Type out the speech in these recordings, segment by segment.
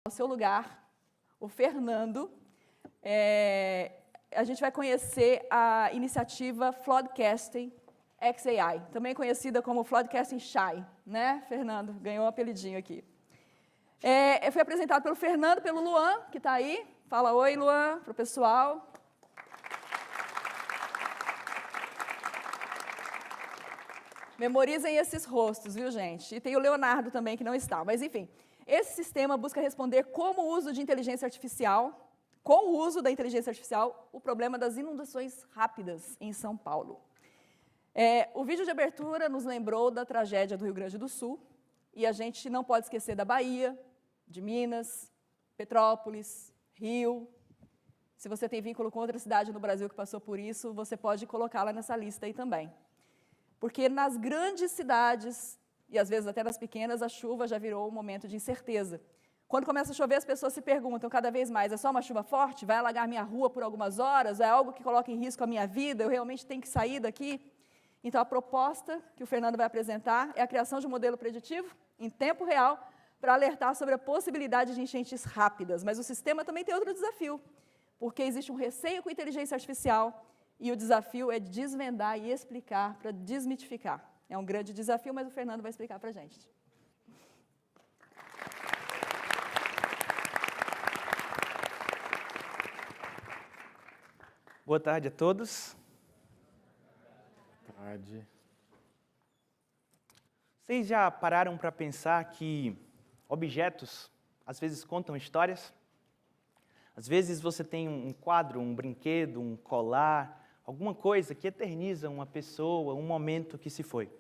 ao seu lugar, o Fernando. A gente vai conhecer a iniciativa Floodcasting XAI, também conhecida como Floodcasting Shy, né, Fernando? Ganhou um apelidinho aqui. Foi apresentado pelo Fernando, pelo Luan, que está aí. Fala oi, Luan, para o pessoal. Memorizem esses rostos, viu, gente? E tem o Leonardo também, que não está. Mas, enfim, esse sistema busca responder como o uso de inteligência artificial, com o uso da inteligência artificial, o problema das inundações rápidas em São Paulo. O vídeo de abertura nos lembrou da tragédia do Rio Grande do Sul, e a gente não pode esquecer da Bahia, de Minas, Petrópolis, Rio. Se você tem vínculo com outra cidade no Brasil que passou por isso, você pode colocá-la nessa lista aí também. Porque nas grandes cidades, e às vezes até nas pequenas, a chuva já virou um momento de incerteza. Quando começa a chover, as pessoas se perguntam cada vez mais, é só uma chuva forte? Vai alagar minha rua por algumas horas? É algo que coloca em risco a minha vida? Eu realmente tenho que sair daqui? Então, a proposta que o Fernando vai apresentar é a criação de um modelo preditivo, em tempo real, para alertar sobre a possibilidade de enchentes rápidas. Mas o sistema também tem outro desafio, porque existe um receio com a inteligência artificial, e o desafio é desvendar e explicar para desmitificar. É um grande desafio, mas o Fernando vai explicar para a gente. Boa tarde a todos. Boa tarde. Vocês já pararam para pensar que objetos, às vezes, contam histórias? Às vezes você tem um quadro, um brinquedo, um colar, alguma coisa que eterniza uma pessoa, um momento que se foi.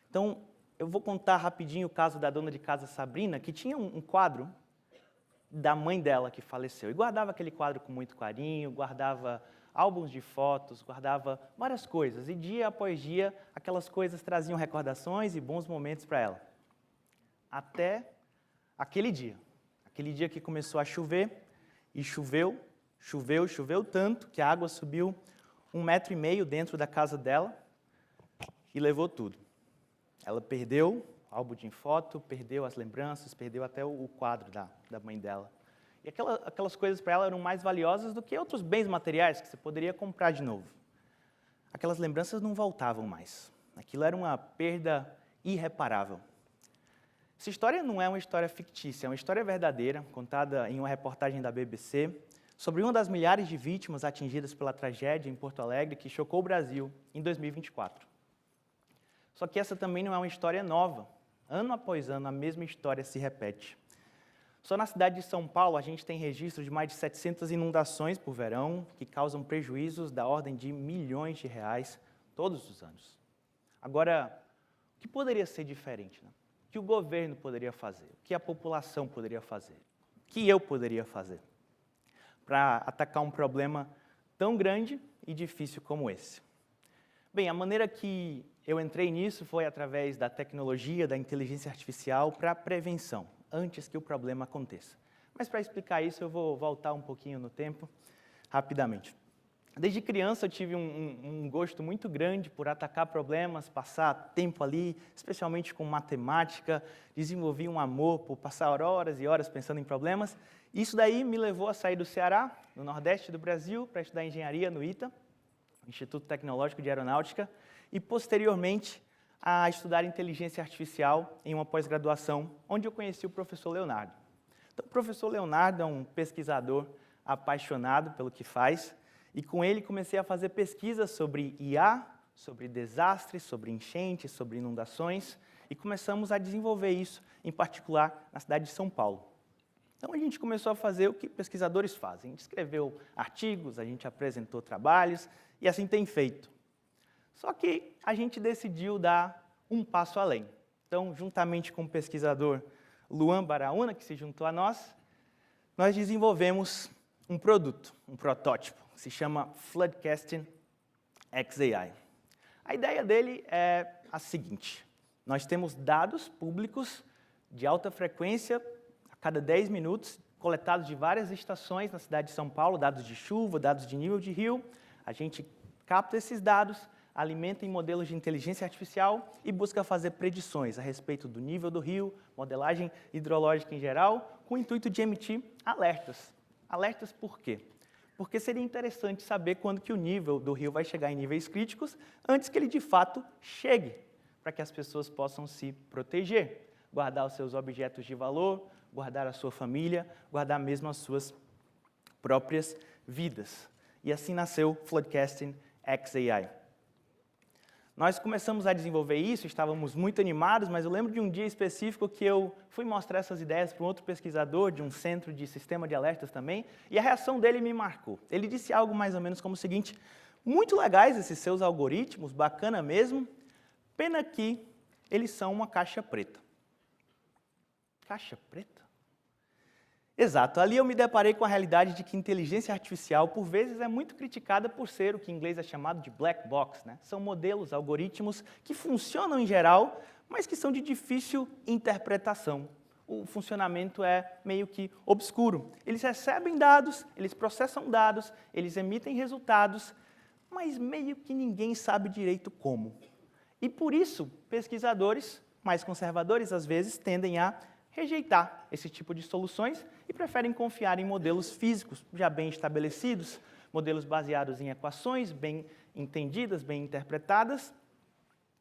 Então, eu vou contar rapidinho o caso da dona de casa Sabrina, que tinha um quadro da mãe dela que faleceu. E guardava aquele quadro com muito carinho, guardava álbuns de fotos, guardava várias coisas. E dia após dia, aquelas coisas traziam recordações e bons momentos para ela. Até aquele dia que começou a chover, e choveu tanto que a água subiu 1,5 metro dentro da casa dela e levou tudo. Ela perdeu o álbum de foto, perdeu as lembranças, perdeu até o quadro da mãe dela. E aquelas coisas para ela eram mais valiosas do que outros bens materiais que você poderia comprar de novo. Aquelas lembranças não voltavam mais. Aquilo era uma perda irreparável. Essa história não é uma história fictícia, é uma história verdadeira, contada em uma reportagem da BBC, sobre uma das milhares de vítimas atingidas pela tragédia em Porto Alegre que chocou o Brasil em 2024. Só que essa também não é uma história nova. Ano após ano, a mesma história se repete. Só na cidade de São Paulo, a gente tem registro de mais de 700 inundações por verão, que causam prejuízos da ordem de milhões de reais todos os anos. Agora, o que poderia ser diferente, né? O que o governo poderia fazer? O que a população poderia fazer? O que eu poderia fazer para atacar um problema tão grande e difícil como esse? Bem, a maneira que eu entrei nisso foi através da tecnologia, da inteligência artificial para a prevenção, antes que o problema aconteça. Mas para explicar isso, eu vou voltar um pouquinho no tempo, rapidamente. Desde criança eu tive um gosto muito grande por atacar problemas, passar tempo ali, especialmente com matemática, desenvolvi um amor por passar horas e horas pensando em problemas. Isso daí me levou a sair do Ceará, no Nordeste do Brasil, para estudar engenharia no ITA, Instituto Tecnológico de Aeronáutica, e posteriormente a estudar inteligência artificial em uma pós-graduação, onde eu conheci o professor Leonardo. Então, o professor Leonardo é um pesquisador apaixonado pelo que faz, e com ele comecei a fazer pesquisas sobre IA, sobre desastres, sobre enchentes, sobre inundações, e começamos a desenvolver isso, em particular, na cidade de São Paulo. Então, a gente começou a fazer o que pesquisadores fazem. A gente escreveu artigos, a gente apresentou trabalhos, e assim tem feito. Só que a gente decidiu dar um passo além. Então, juntamente com o pesquisador Luan Baraúna, que se juntou a nós desenvolvemos um produto, um protótipo, que se chama Floodcasting XAI. A ideia dele é a seguinte: nós temos dados públicos de alta frequência a cada 10 minutos, coletados de várias estações na cidade de São Paulo, dados de chuva, dados de nível de rio. A gente capta esses dados, alimenta em modelos de inteligência artificial e busca fazer predições a respeito do nível do rio, modelagem hidrológica em geral, com o intuito de emitir alertas. Alertas por quê? Porque seria interessante saber quando que o nível do rio vai chegar em níveis críticos antes que ele, de fato, chegue, para que as pessoas possam se proteger, guardar os seus objetos de valor, guardar a sua família, guardar mesmo as suas próprias vidas. E assim nasceu Floodcasting XAI. Nós começamos a desenvolver isso, estávamos muito animados, mas eu lembro de um dia específico que eu fui mostrar essas ideias para um outro pesquisador de um centro de sistema de alertas também, e a reação dele me marcou. Ele disse algo mais ou menos como o seguinte: muito legais esses seus algoritmos, bacana mesmo, pena que eles são uma caixa preta. Caixa preta? Exato, ali eu me deparei com a realidade de que inteligência artificial, por vezes, é muito criticada por ser o que em inglês é chamado de black box, né? São modelos, algoritmos que funcionam em geral, mas que são de difícil interpretação. O funcionamento é meio que obscuro. Eles recebem dados, eles processam dados, eles emitem resultados, mas meio que ninguém sabe direito como. E por isso, pesquisadores mais conservadores, às vezes, tendem a rejeitar esse tipo de soluções e preferem confiar em modelos físicos já bem estabelecidos, modelos baseados em equações bem entendidas, bem interpretadas,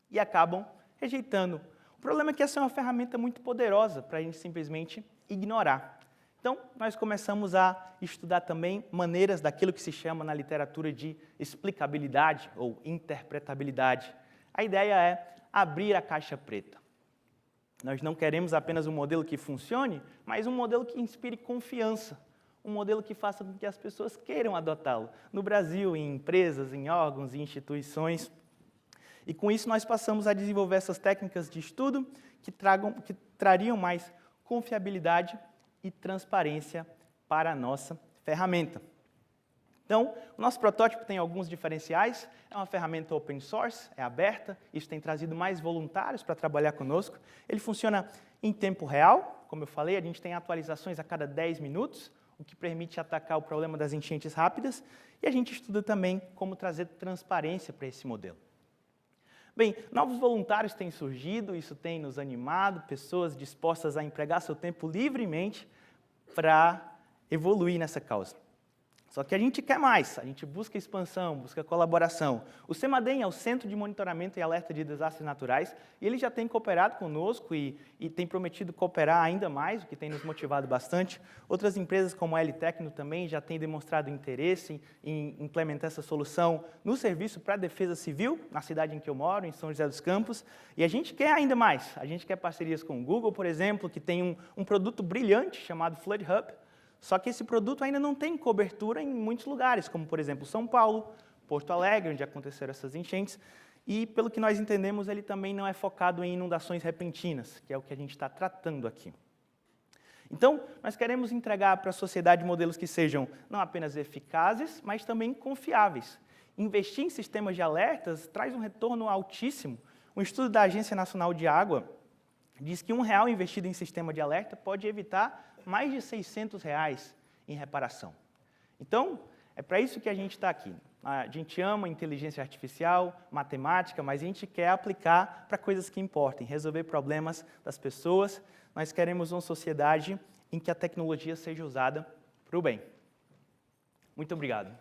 e acabam rejeitando. O problema é que essa é uma ferramenta muito poderosa para a gente simplesmente ignorar. Então, nós começamos a estudar também maneiras daquilo que se chama na literatura de explicabilidade ou interpretabilidade. A ideia é abrir a caixa preta. Nós não queremos apenas um modelo que funcione, mas um modelo que inspire confiança, um modelo que faça com que as pessoas queiram adotá-lo. No Brasil, em empresas, em órgãos, em instituições. E com isso nós passamos a desenvolver essas técnicas de estudo que trariam mais confiabilidade e transparência para a nossa ferramenta. Então, o nosso protótipo tem alguns diferenciais, é uma ferramenta open source, é aberta, isso tem trazido mais voluntários para trabalhar conosco. Ele funciona em tempo real, como eu falei, a gente tem atualizações a cada 10 minutos, o que permite atacar o problema das enchentes rápidas, e a gente estuda também como trazer transparência para esse modelo. Bem, novos voluntários têm surgido, isso tem nos animado, pessoas dispostas a empregar seu tempo livremente para evoluir nessa causa. Só que a gente quer mais, a gente busca expansão, busca colaboração. O CEMADEM é o Centro de Monitoramento e Alerta de Desastres Naturais, e ele já tem cooperado conosco e tem prometido cooperar ainda mais, o que tem nos motivado bastante. Outras empresas como a LTecno também já têm demonstrado interesse em implementar essa solução no serviço para a Defesa Civil, na cidade em que eu moro, em São José dos Campos, e a gente quer ainda mais. A gente quer parcerias com o Google, por exemplo, que tem um produto brilhante chamado Flood Hub. Só que esse produto ainda não tem cobertura em muitos lugares, como, por exemplo, São Paulo, Porto Alegre, onde aconteceram essas enchentes, e, pelo que nós entendemos, ele também não é focado em inundações repentinas, que é o que a gente está tratando aqui. Então, nós queremos entregar para a sociedade modelos que sejam não apenas eficazes, mas também confiáveis. Investir em sistemas de alertas traz um retorno altíssimo. Um estudo da Agência Nacional de Água diz que R$1 investido em sistema de alerta pode evitar mais de R$600 em reparação. Então, é para isso que a gente está aqui. A gente ama inteligência artificial, matemática, mas a gente quer aplicar para coisas que importem, resolver problemas das pessoas. Nós queremos uma sociedade em que a tecnologia seja usada para o bem. Muito obrigado.